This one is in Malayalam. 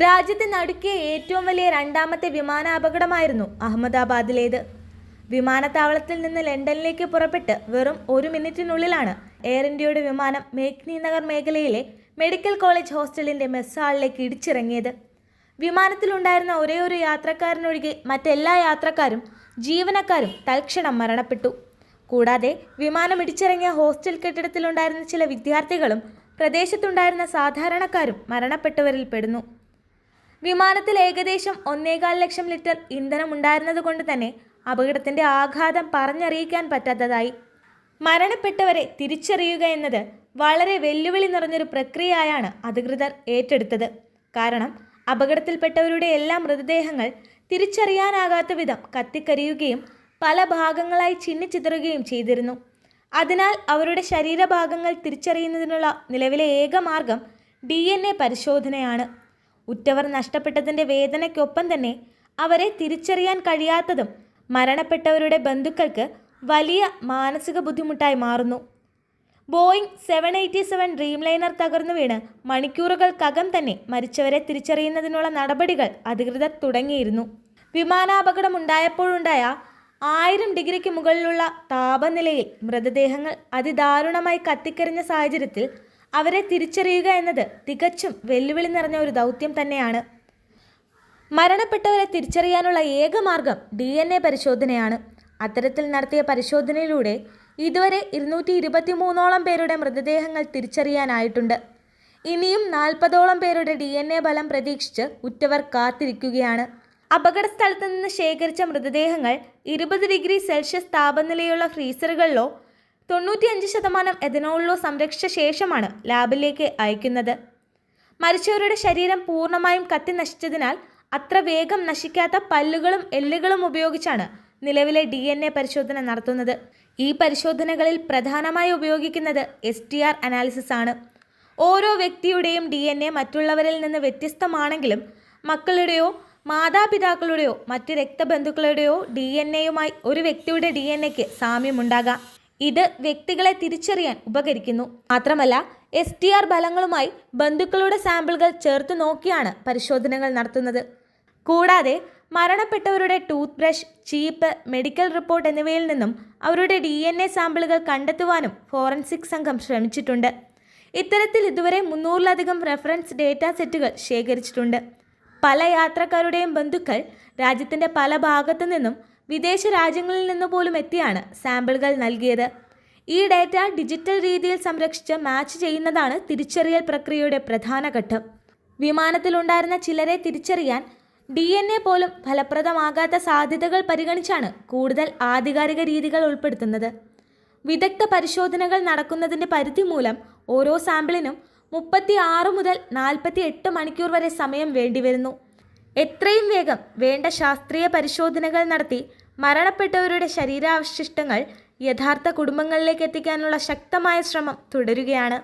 രാജ്യത്തെ നടുക്കിയ ഏറ്റവും വലിയ രണ്ടാമത്തെ വിമാനാപകടമായിരുന്നു അഹമ്മദാബാദിലേത്. വിമാനത്താവളത്തിൽ നിന്ന് ലണ്ടനിലേക്ക് പുറപ്പെട്ട് വെറും 1 മിനിറ്റിനുള്ളിലാണ് എയർ ഇന്ത്യയുടെ വിമാനം മേഘ്നി നഗർ മേഖലയിലെ മെഡിക്കൽ കോളേജ് ഹോസ്റ്റലിന്റെ മെസ് ഹാളിലേക്ക് ഇടിച്ചിറങ്ങിയത്. വിമാനത്തിലുണ്ടായിരുന്ന ഒരേയൊരു യാത്രക്കാരനൊഴികെ മറ്റെല്ലാ യാത്രക്കാരും ജീവനക്കാരും തൽക്ഷണം മരണപ്പെട്ടു. കൂടാതെ വിമാനം ഇടിച്ചിറങ്ങിയ ഹോസ്റ്റൽ കെട്ടിടത്തിലുണ്ടായിരുന്ന ചില വിദ്യാർത്ഥികളും പ്രദേശത്തുണ്ടായിരുന്ന സാധാരണക്കാരും മരണപ്പെട്ടവരിൽ പെടുന്നു. വിമാനത്തിൽ ഏകദേശം 1.25 ലക്ഷം ലിറ്റർ ഇന്ധനം ഉണ്ടായിരുന്നതുകൊണ്ട് തന്നെ അപകടത്തിന്റെ ആഘാതം പറഞ്ഞറിയിക്കാൻ പറ്റാത്തതായി. മരണപ്പെട്ടവരെ തിരിച്ചറിയുക എന്നത് വളരെ വെല്ലുവിളി നിറഞ്ഞൊരു പ്രക്രിയയായാണ് അധികൃതർ ഏറ്റെടുത്തത്. കാരണം അപകടത്തിൽപ്പെട്ടവരുടെ എല്ലാ മൃതദേഹങ്ങൾ തിരിച്ചറിയാനാകാത്ത വിധം കത്തിക്കരിയുകയും പല ഭാഗങ്ങളായി ചിന്നിച്ചിതറുകയും ചെയ്തിരുന്നു. അതിനാൽ അവരുടെ ശരീരഭാഗങ്ങൾ തിരിച്ചറിയുന്നതിനുള്ള നിലവിലെ ഏക മാർഗം DNA പരിശോധനയാണ്. ഉറ്റവർ നഷ്ടപ്പെട്ടതിൻ്റെ വേദനയ്ക്കൊപ്പം തന്നെ അവരെ തിരിച്ചറിയാൻ കഴിയാത്തതും മരണപ്പെട്ടവരുടെ ബന്ധുക്കൾക്ക് വലിയ മാനസിക ബുദ്ധിമുട്ടായി മാറുന്നു. ബോയിങ് 787 ഡ്രീംലൈനർ തകർന്നു വീണ് മണിക്കൂറുകൾക്കകം തന്നെ മരിച്ചവരെ തിരിച്ചറിയുന്നതിനുള്ള നടപടികൾ അധികൃതർ തുടങ്ങിയിരുന്നു. വിമാനാപകടമുണ്ടായപ്പോഴുണ്ടായ 1000 ഡിഗ്രിക്ക് മുകളിലുള്ള താപനിലയിൽ മൃതദേഹങ്ങൾ അതിദാരുണമായി കത്തിക്കരിഞ്ഞ സാഹചര്യത്തിൽ അവരെ തിരിച്ചറിയുക എന്നത് തികച്ചും വെല്ലുവിളി നിറഞ്ഞ ഒരു ദൗത്യം തന്നെയാണ്. മരണപ്പെട്ടവരെ തിരിച്ചറിയാനുള്ള ഏക മാർഗം DNA പരിശോധനയാണ്. അത്തരത്തിൽ നടത്തിയ പരിശോധനയിലൂടെ ഇതുവരെ 223ഓളം പേരുടെ മൃതദേഹങ്ങൾ തിരിച്ചറിയാനായിട്ടുണ്ട്. ഇനിയും 40ഓളം പേരുടെ DNA ഫലം പ്രതീക്ഷിച്ച് ഉറ്റവർ കാത്തിരിക്കുകയാണ്. അപകട സ്ഥലത്ത് നിന്ന് ശേഖരിച്ച മൃതദേഹങ്ങൾ 20 ഡിഗ്രി സെൽഷ്യസ് താപനിലയുള്ള ഫ്രീസറുകളിലോ 95% എഥനോളിലോ സംരക്ഷിച്ച ശേഷമാണ് ലാബിലേക്ക് അയക്കുന്നത്. മരിച്ചവരുടെ ശരീരം പൂർണ്ണമായും കത്തി നശിച്ചതിനാൽ അത്ര വേഗം നശിക്കാത്ത പല്ലുകളും എല്ലുകളും ഉപയോഗിച്ചാണ് നിലവിലെ DNA പരിശോധന നടത്തുന്നത്. ഈ പരിശോധനകളിൽ പ്രധാനമായി ഉപയോഗിക്കുന്നത് STR അനാലിസിസ് ആണ്. ഓരോ വ്യക്തിയുടെയും DNA മറ്റുള്ളവരിൽ നിന്ന് വ്യത്യസ്തമാണെങ്കിലും മക്കളുടെയോ മാതാപിതാക്കളുടെയോ മറ്റ് രക്തബന്ധുക്കളുടെയോ DNAയുമായി ഒരു വ്യക്തിയുടെ DNAക്ക് സാമ്യമുണ്ടാകാം. ഇത് വ്യക്തികളെ തിരിച്ചറിയാൻ ഉപകരിക്കുന്നു. മാത്രമല്ല STR ഫലങ്ങളുമായി ബന്ധുക്കളുടെ സാമ്പിളുകൾ ചേർത്ത് നോക്കിയാണ് പരിശോധനകൾ നടത്തുന്നത്. കൂടാതെ മരണപ്പെട്ടവരുടെ ടൂത്ത് ബ്രഷ്, ചീപ്പ്, മെഡിക്കൽ റിപ്പോർട്ട് എന്നിവയിൽ നിന്നും അവരുടെ DNA സാമ്പിളുകൾ കണ്ടെത്തുവാനും ഫോറൻസിക് സംഘം ശ്രമിച്ചിട്ടുണ്ട്. ഇത്തരത്തിൽ ഇതുവരെ 300ലധികം റെഫറൻസ് ഡേറ്റാ സെറ്റുകൾ ശേഖരിച്ചിട്ടുണ്ട്. പല യാത്രക്കാരുടെയും ബന്ധുക്കൾ രാജ്യത്തിൻ്റെ പല ഭാഗത്തു നിന്നും വിദേശ രാജ്യങ്ങളിൽ നിന്ന് പോലും എത്തിയാണ് സാമ്പിളുകൾ നൽകിയത്. ഈ ഡേറ്റ ഡിജിറ്റൽ രീതിയിൽ സംരക്ഷിച്ച് മാച്ച് ചെയ്യുന്നതാണ് തിരിച്ചറിയൽ പ്രക്രിയയുടെ പ്രധാന ഘട്ടം. വിമാനത്തിലുണ്ടായിരുന്ന ചിലരെ തിരിച്ചറിയാൻ DNA പോലും ഫലപ്രദമാകാത്ത സാധ്യതകൾ പരിഗണിച്ചാണ് കൂടുതൽ ആധികാരിക രീതികൾ ഉൾപ്പെടുത്തുന്നത്. വിദഗ്ധ പരിശോധനകൾ നടക്കുന്നതിൻ്റെ പരിധി മൂലം ഓരോ സാമ്പിളിനും 36 മുതൽ 48 മണിക്കൂർ വരെ സമയം വേണ്ടിവരുന്നു. എത്രയും വേഗം വേണ്ട ശാസ്ത്രീയ പരിശോധനകൾ നടത്തി മരണപ്പെട്ടവരുടെ ശരീരാവശിഷ്ടങ്ങൾ യഥാർത്ഥ കുടുംബങ്ങളിലേക്ക് എത്തിക്കാനുള്ള ശക്തമായ ശ്രമം തുടരുകയാണ്.